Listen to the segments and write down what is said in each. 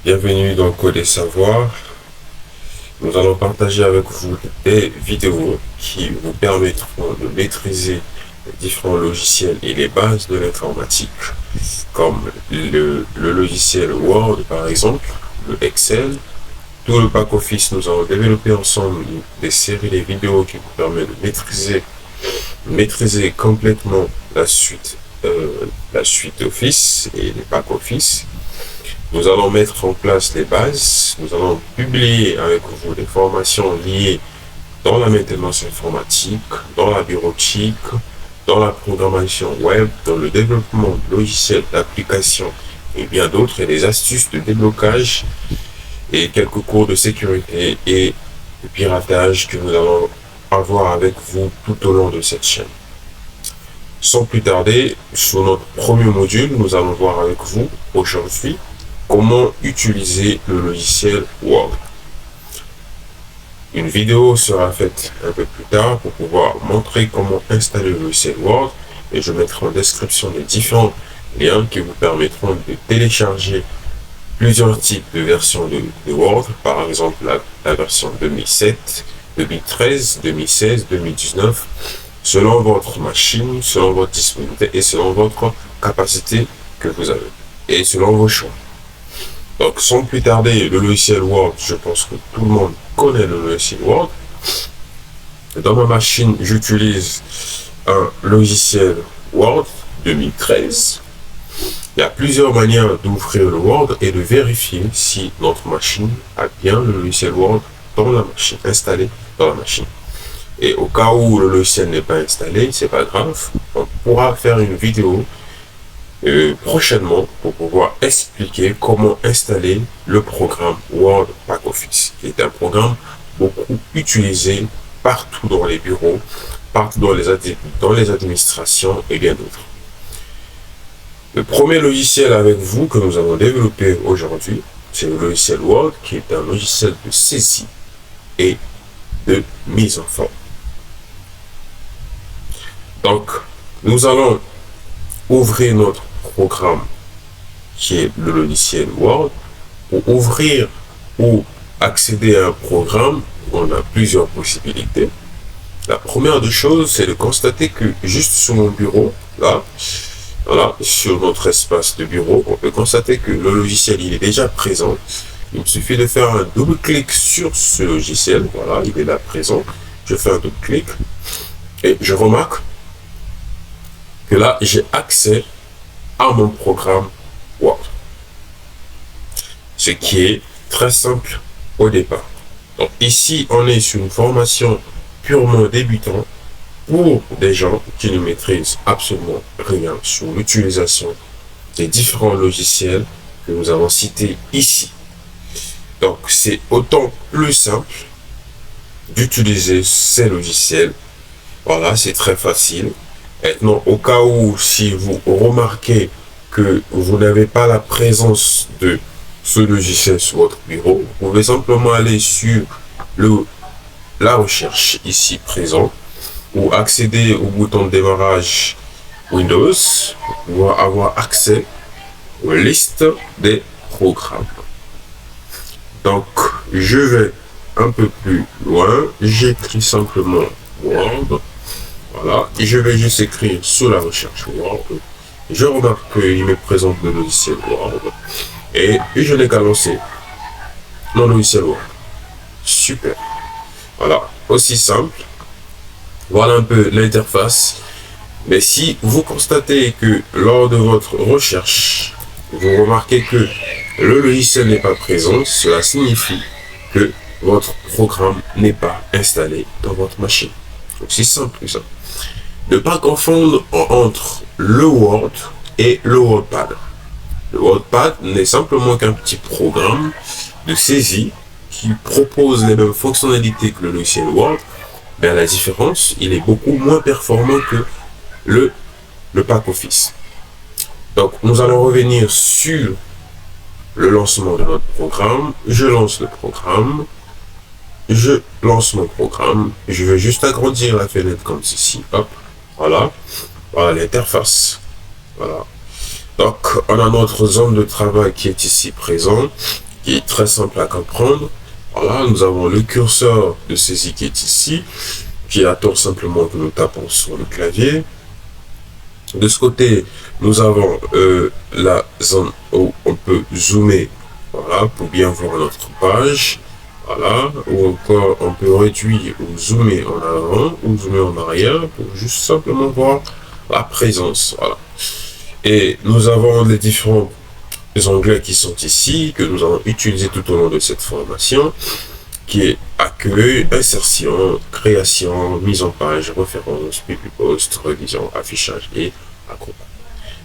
Bienvenue dans Code et Savoir. Nous allons partager avec vous des vidéos qui vous permettront de maîtriser les différents logiciels et les bases de l'informatique, comme le logiciel Word par exemple, le Excel, tout le back-office. Nous allons développer ensemble des séries de vidéos qui vous permettent de maîtriser complètement la suite Office et les back-office. Nous allons mettre en place les bases. Nous allons publier avec vous des formations liées dans la maintenance informatique, dans la bureautique, dans la programmation web, dans le développement de logiciels, d'applications et bien d'autres, et des astuces de déblocage et quelques cours de sécurité et de piratage que nous allons avoir avec vous tout au long de cette chaîne. Sans plus tarder, sur notre premier module, nous allons voir avec vous aujourd'hui comment utiliser le logiciel Word. Une vidéo sera faite un peu plus tard pour pouvoir montrer comment installer le logiciel Word, et je mettrai en description les différents liens qui vous permettront de télécharger plusieurs types de versions de Word, par exemple la version 2007, 2013, 2016, 2019, selon votre machine, selon votre disponibilité et selon votre capacité que vous avez, et selon vos choix. Donc, sans plus tarder, le logiciel Word, je pense que tout le monde connaît le logiciel Word. Dans ma machine, j'utilise un logiciel Word 2013. Il y a plusieurs manières d'ouvrir le Word et de vérifier si notre machine a bien le logiciel Word dans la machine, installé dans la machine. Et au cas où le logiciel n'est pas installé, c'est pas grave, on pourra faire une vidéo prochainement pour pouvoir expliquer comment installer le programme Word Back Office, qui est un programme beaucoup utilisé partout dans les bureaux, partout dans les administrations et bien d'autres. Le premier logiciel avec vous que nous allons développer aujourd'hui, c'est le logiciel Word, qui est un logiciel de saisie et de mise en forme. Donc, nous allons ouvrir notre programme qui est le logiciel Word. Pour ouvrir ou accéder à un programme, on a plusieurs possibilités. La première des choses, c'est de constater que juste sur mon bureau, là, voilà, sur notre espace de bureau, on peut constater que le logiciel il est déjà présent. Il me suffit de faire un double-clic sur ce logiciel. Voilà, il est là présent. Je fais un double-clic et je remarque que là, j'ai accès à mon programme Word. Ce qui est très simple au départ. Donc ici, on est sur une formation purement débutant pour des gens qui ne maîtrisent absolument rien sur l'utilisation des différents logiciels que nous avons cités ici. Donc c'est autant plus simple d'utiliser ces logiciels. Voilà, c'est très facile. Maintenant, au cas où, si vous remarquez que vous n'avez pas la présence de ce logiciel sur votre bureau, vous pouvez simplement aller sur la recherche ici présent ou accéder au bouton de démarrage Windows pour pouvoir avoir accès aux listes des programmes. Donc, je vais un peu plus loin, j'écris simplement Word. Voilà, et je vais juste écrire sur la recherche Word. Je remarque qu'il me présente le logiciel Word. Et je n'ai qu'à lancer mon logiciel Word. Super. Voilà, aussi simple. Voilà un peu l'interface. Mais si vous constatez que lors de votre recherche, vous remarquez que le logiciel n'est pas présent, cela signifie que votre programme n'est pas installé dans votre machine. Aussi simple que ça. Ne pas confondre entre le Word et le WordPad. Le WordPad n'est simplement qu'un petit programme de saisie qui propose les mêmes fonctionnalités que le logiciel Word, mais à la différence, il est beaucoup moins performant que le Back Office. Donc, nous allons revenir sur le lancement de notre programme. Je lance le programme. Je lance mon programme. Je vais juste agrandir la fenêtre comme ceci. Hop. Voilà. Voilà l'interface. Voilà. Donc, on a notre zone de travail qui est ici présent. qui est très simple à comprendre. Voilà, nous avons le curseur de saisie qui est ici, qui attend simplement que nous tapons sur le clavier. De ce côté, nous avons la zone où on peut zoomer, voilà, pour bien voir notre page. Voilà, ou encore on peut réduire ou zoomer en avant ou zoomer en arrière pour juste simplement voir la présence. Voilà. Et nous avons les différents onglets qui sont ici, que nous allons utiliser tout au long de cette formation, qui est accueil, insertion, création, mise en page, référence, public post, révision, affichage et acrobat.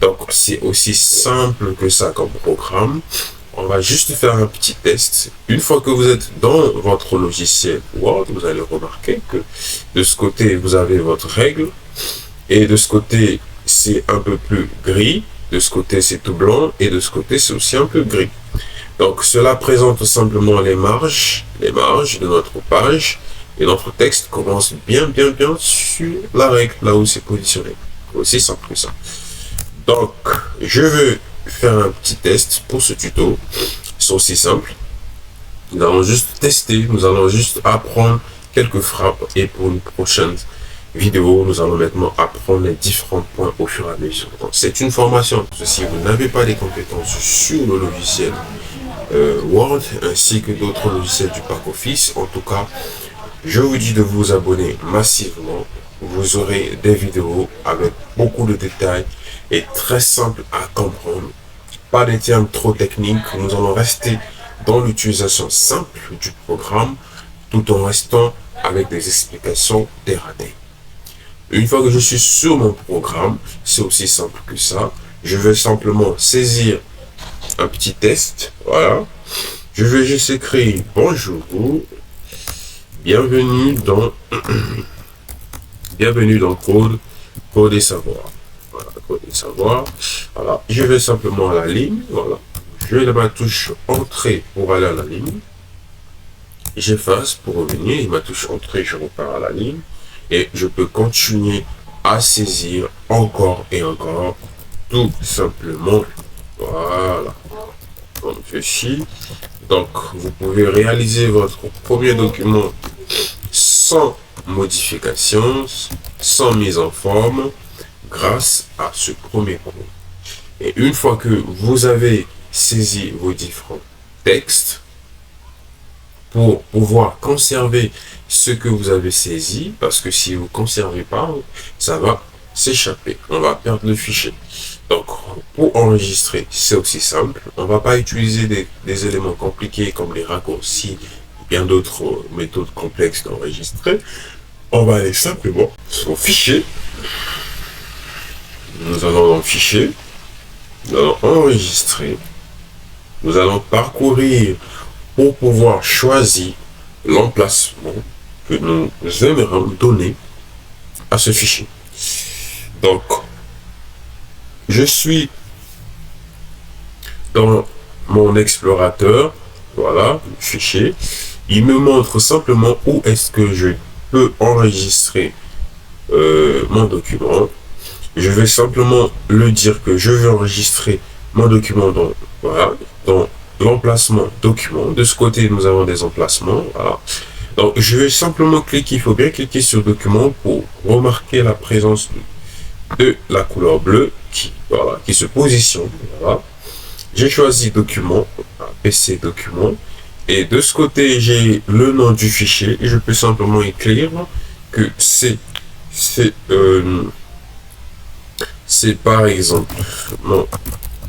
Donc c'est aussi simple que ça comme programme. On va juste faire un petit test. Une fois que vous êtes dans votre logiciel Word, vous allez remarquer que de ce côté, vous avez votre règle. Et de ce côté, c'est un peu plus gris. De ce côté, c'est tout blanc. Et de ce côté, c'est aussi un peu gris. Donc, cela présente simplement les marges de notre page. Et notre texte commence bien sur la règle, là où c'est positionné. Aussi simple que ça. Donc, je vais faire un petit test pour ce tuto. C'est aussi simple. Nous allons juste tester, nous allons juste apprendre quelques frappes et pour une prochaine vidéo, nous allons maintenant apprendre les différents points au fur et à mesure. C'est une formation. Si vous n'avez pas les compétences sur le logiciel Word ainsi que d'autres logiciels du pack Office, en tout cas, je vous dis de vous abonner massivement. Vous aurez des vidéos avec beaucoup de détails et très simple à comprendre. Pas des termes trop techniques. Nous allons rester dans l'utilisation simple du programme tout en restant avec des explications terre à terre. Une fois que je suis sur mon programme, c'est aussi simple que ça. Je vais simplement saisir un petit test. Voilà. Je vais juste écrire bonjour. Bienvenue dans Code et Savoir. Voilà, Code et Savoir. Voilà, je vais simplement à la ligne. Voilà, je vais ma touche Entrée pour aller à la ligne. J'efface pour revenir. Et ma touche Entrée, je repars à la ligne. Et je peux continuer à saisir encore et encore. Tout simplement. Voilà. Comme ceci. Donc, vous pouvez réaliser votre premier document sans modification, sans mise en forme, grâce à ce premier cours. Et une fois que vous avez saisi vos différents textes, pour pouvoir conserver ce que vous avez saisi, parce que si vous ne conservez pas, ça va s'échapper, on va perdre le fichier. Donc, pour enregistrer, c'est aussi simple. On ne va pas utiliser des éléments compliqués comme les raccourcis, bien d'autres méthodes complexes d'enregistrer. On va aller simplement sur Fichier. Nous allons dans Fichier. Nous allons enregistrer. Nous allons parcourir pour pouvoir choisir l'emplacement que nous aimerions donner à ce fichier. Donc, je suis dans mon explorateur, voilà, fichier. Il me montre simplement où est-ce que je peux enregistrer mon document. Je vais simplement le dire que je vais enregistrer mon document dans, voilà, dans l'emplacement document. De ce côté, nous avons des emplacements. Voilà. Donc, je vais simplement cliquer. Il faut bien cliquer sur document pour remarquer la présence de la couleur bleue qui se positionne. Voilà. J'ai choisi document, PC document. Et de ce côté, j'ai le nom du fichier et je peux simplement écrire que c'est par exemple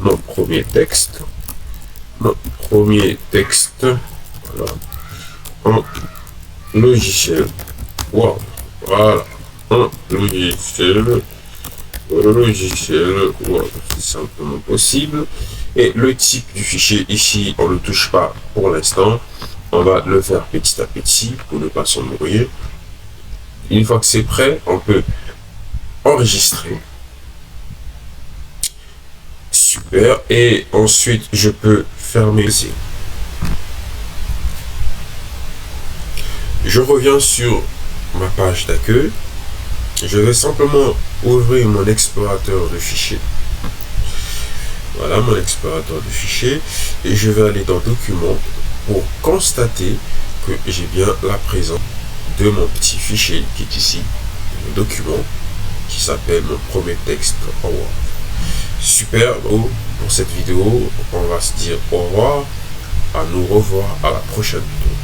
mon premier texte. Mon premier texte, voilà, en logiciel Word. Voilà, en logiciel Word, c'est simplement possible. Et le type du fichier ici, on ne le touche pas pour l'instant. On va le faire petit à petit pour ne pas s'embrouiller. Une fois que c'est prêt, on peut enregistrer. Super. Et ensuite, je peux fermer ici. Je reviens sur ma page d'accueil. Je vais simplement ouvrir mon explorateur de fichiers. Voilà mon explorateur de fichiers. Et je vais aller dans Documents pour constater que j'ai bien la présence de mon petit fichier qui est ici, le document qui s'appelle mon premier texte en Word. Super, pour cette vidéo, on va se dire au revoir, à nous revoir à la prochaine vidéo.